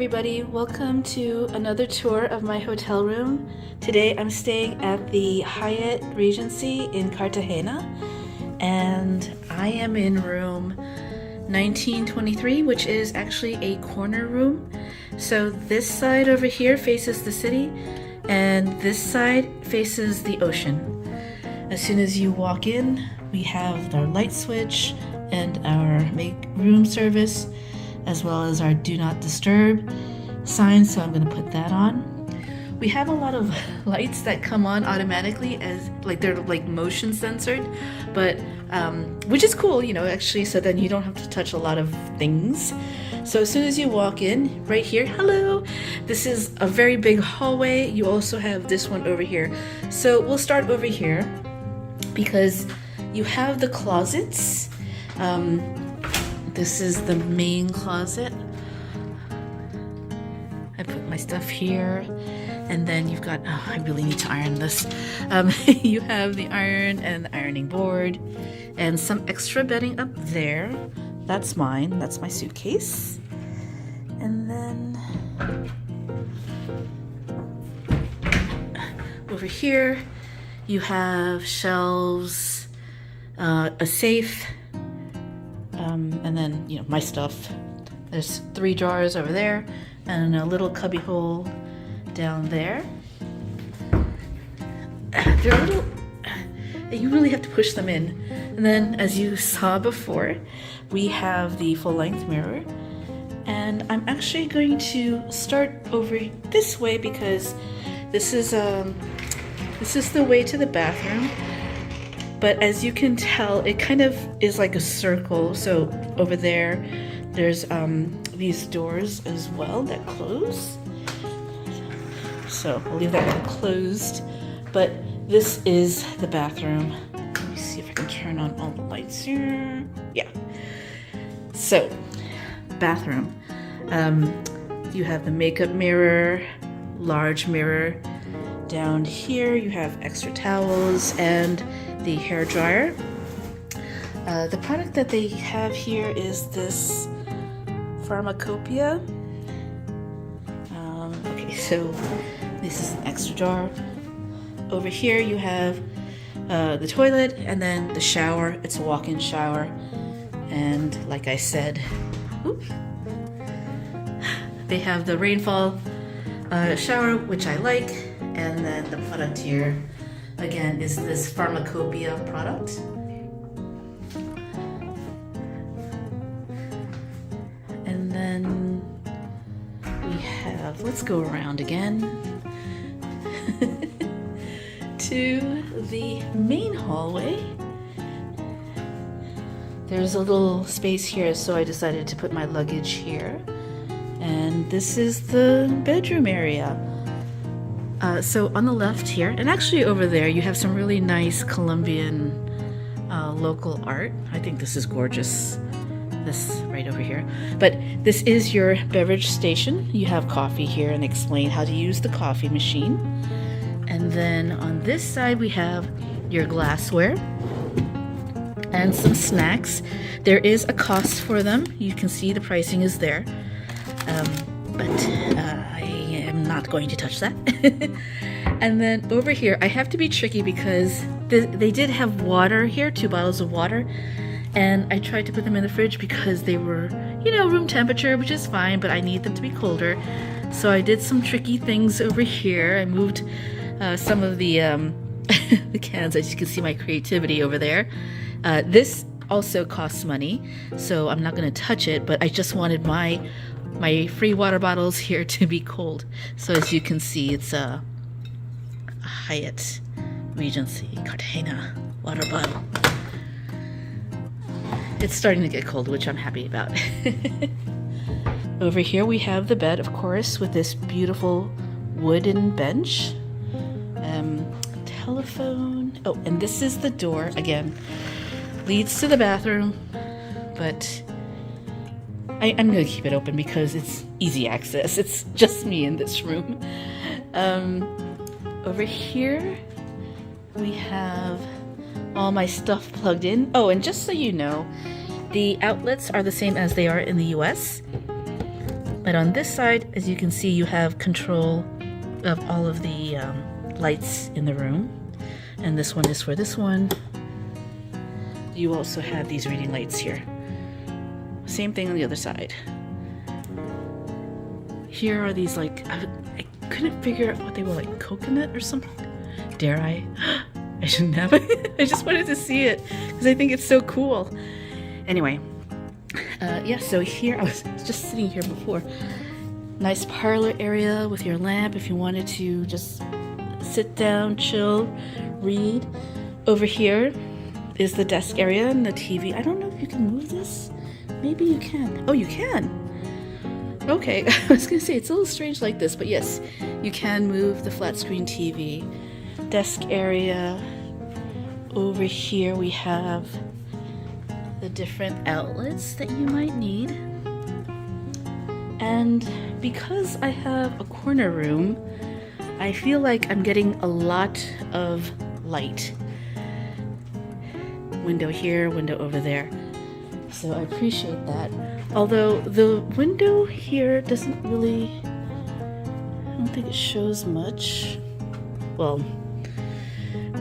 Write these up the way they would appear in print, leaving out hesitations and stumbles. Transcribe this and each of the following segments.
everybody, welcome to another tour of my hotel room. Today I'm staying at the Hyatt Regency in Cartagena and I am in room 1923, which is actually a corner room. So this side over here faces the city and this side faces the ocean. As soon as you walk in, we have our light switch and our make room service, as well as our do not disturb sign, so I'm going to put that on. We have a lot of lights that come on automatically as like they're like motion censored, but which is cool, you know, actually, so then you don't have to touch a lot of things. So as soon as you walk in, right here, hello, this is a very big hallway. You also have this one over here. So we'll start over here because you have the closets. This is the main closet. I put my stuff here, and then you've got, oh, I really need to iron this. You have the iron and the ironing board and some extra bedding up there. That's mine, that's my suitcase. And then over here, you have shelves, a safe, and then, you know, my stuff. There's 3 drawers over there and a little cubby hole down there. They're a little, you really have to push them in. And then, as you saw before, we have the full-length mirror. And I'm actually going to start over this way because this is the way to the bathroom. But as you can tell, it kind of is like a circle. So over there, there's these doors as well that close. So I'll leave that one closed. But this is the bathroom. Let me see if I can turn on all the lights here. Yeah. So, bathroom. You have the makeup mirror, large mirror. Down here, you have extra towels and the hair dryer. The product that they have here is this pharmacopoeia. Okay, so this is an extra jar. Over here you have the toilet and then the shower. It's a walk-in shower. And like I said, oops, they have the rainfall shower, which I like. And then the product here, again, is this pharmacopoeia product. And then we have, let's go around again to the main hallway. There's a little space here, so I decided to put my luggage here. And this is the bedroom area. So on the left here, and actually over there, you have some really nice Colombian local art. I think this is gorgeous, this right over here. But this is your beverage station. You have coffee here and explain how to use the coffee machine. And then on this side, we have your glassware and some snacks. There is a cost for them. You can see the pricing is there. But I am not going to touch that. And then over here, I have to be tricky because they did have water here, 2 bottles of water, and I tried to put them in the fridge because they were, you know, room temperature, which is fine, but I need them to be colder. So I did some tricky things over here. I moved some of the the cans. As you can see, my creativity over there. This also costs money, so I'm not going to touch it, but I just wanted my free water bottles here to be cold. So as you can see, it's a Hyatt Regency Cartagena water bottle. It's starting to get cold, which I'm happy about. Over here we have the bed, of course, with this beautiful wooden bench. Telephone. Oh, and this is the door, again, leads to the bathroom, but I'm going to keep it open because it's easy access. It's just me in this room. Over here, we have all my stuff plugged in. Oh, and just so you know, the outlets are the same as they are in the US. And on this side, as you can see, you have control of all of the lights in the room. And this one is for this one. You also have these reading lights here. Same thing on the other side. Here are these, like, I couldn't figure out what they were, like coconut or something. Dare I? I shouldn't have. I just wanted to see it because I think it's so cool. Anyway, yeah, so here, I was just sitting here before. Nice parlor area with your lamp if you wanted to just sit down, chill, read. Over here is the desk area and the TV. I don't know if you can move this. Maybe you can. Oh, you can. Okay, I was gonna say it's a little strange like this, but yes, you can move the flat screen TV. Desk area. Over here we have the different outlets that you might need. And because I have a corner room, I feel like I'm getting a lot of light. Window here, window over there. So I appreciate that. Although the window here doesn't really, I don't think it shows much. Well,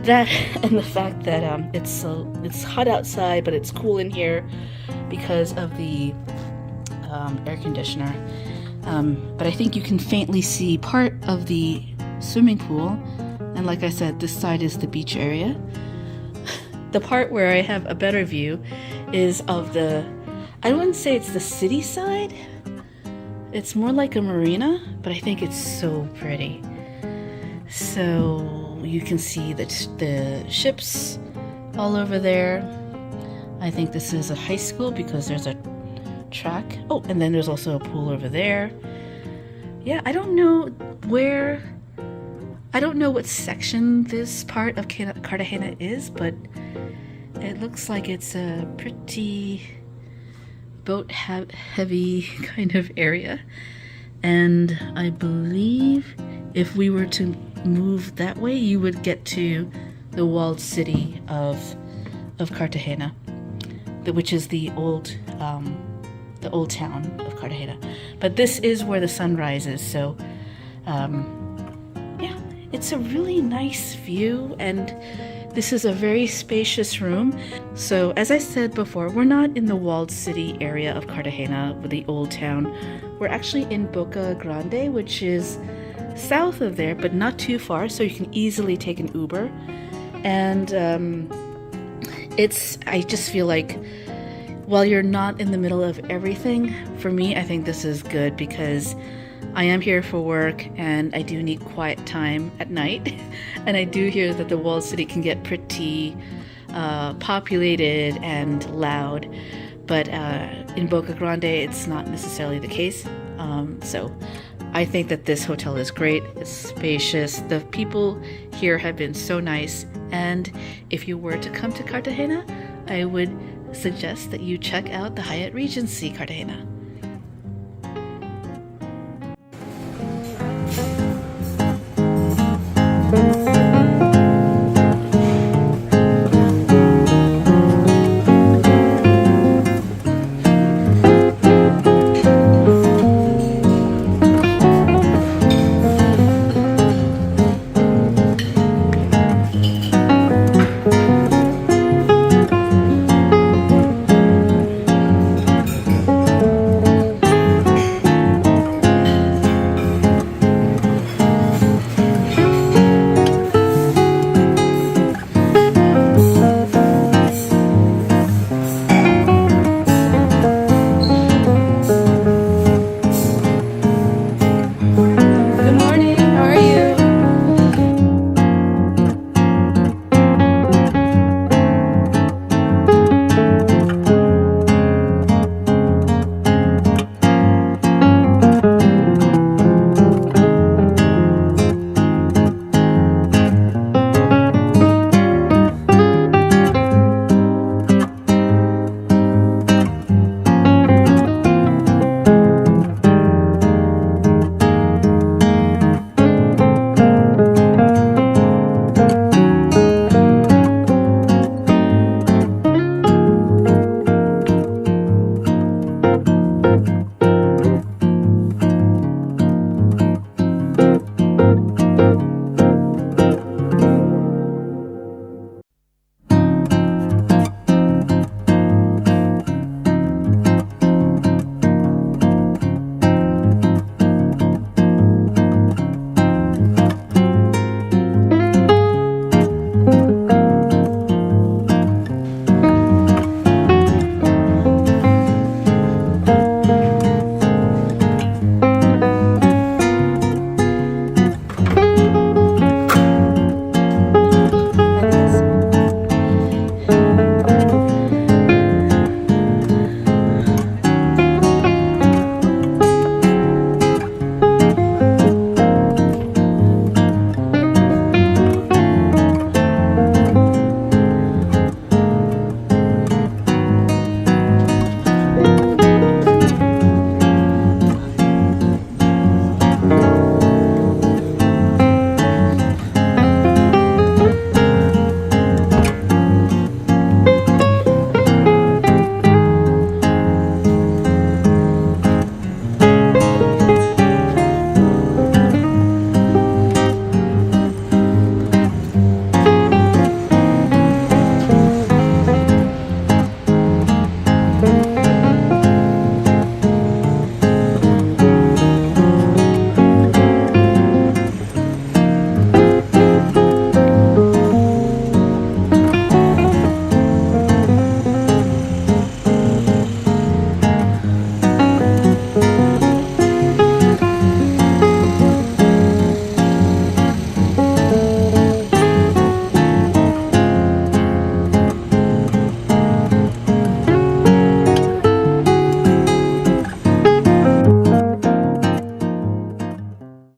that and the fact that it's hot outside, but it's cool in here because of the air conditioner. But I think you can faintly see part of the swimming pool. And like I said, this side is the beach area. The part where I have a better view is of the, I wouldn't say it's the city side. It's more like a marina, but I think it's so pretty. So you can see the ships all over there. I think this is a high school because there's a track. Oh, and then there's also a pool over there. Yeah, I don't know what section this part of Cartagena is, but it looks like it's a pretty boat heavy kind of area. And I believe if we were to move that way, you would get to the walled city of Cartagena, which is the old town of Cartagena. But this is where the sun rises, so yeah, it's a really nice view, and this is a very spacious room. So as I said before, we're not in the walled city area of Cartagena with the old town. We're actually in Bocagrande, which is south of there, but not too far, so you can easily take an Uber. And I just feel like while you're not in the middle of everything, for me, I think this is good because I am here for work and I do need quiet time at night. And I do hear that the walled city can get pretty populated and loud, but in Bocagrande, it's not necessarily the case. So I think that this hotel is great. It's spacious. The people here have been so nice. And if you were to come to Cartagena, I would suggest that you check out the Hyatt Regency Cartagena.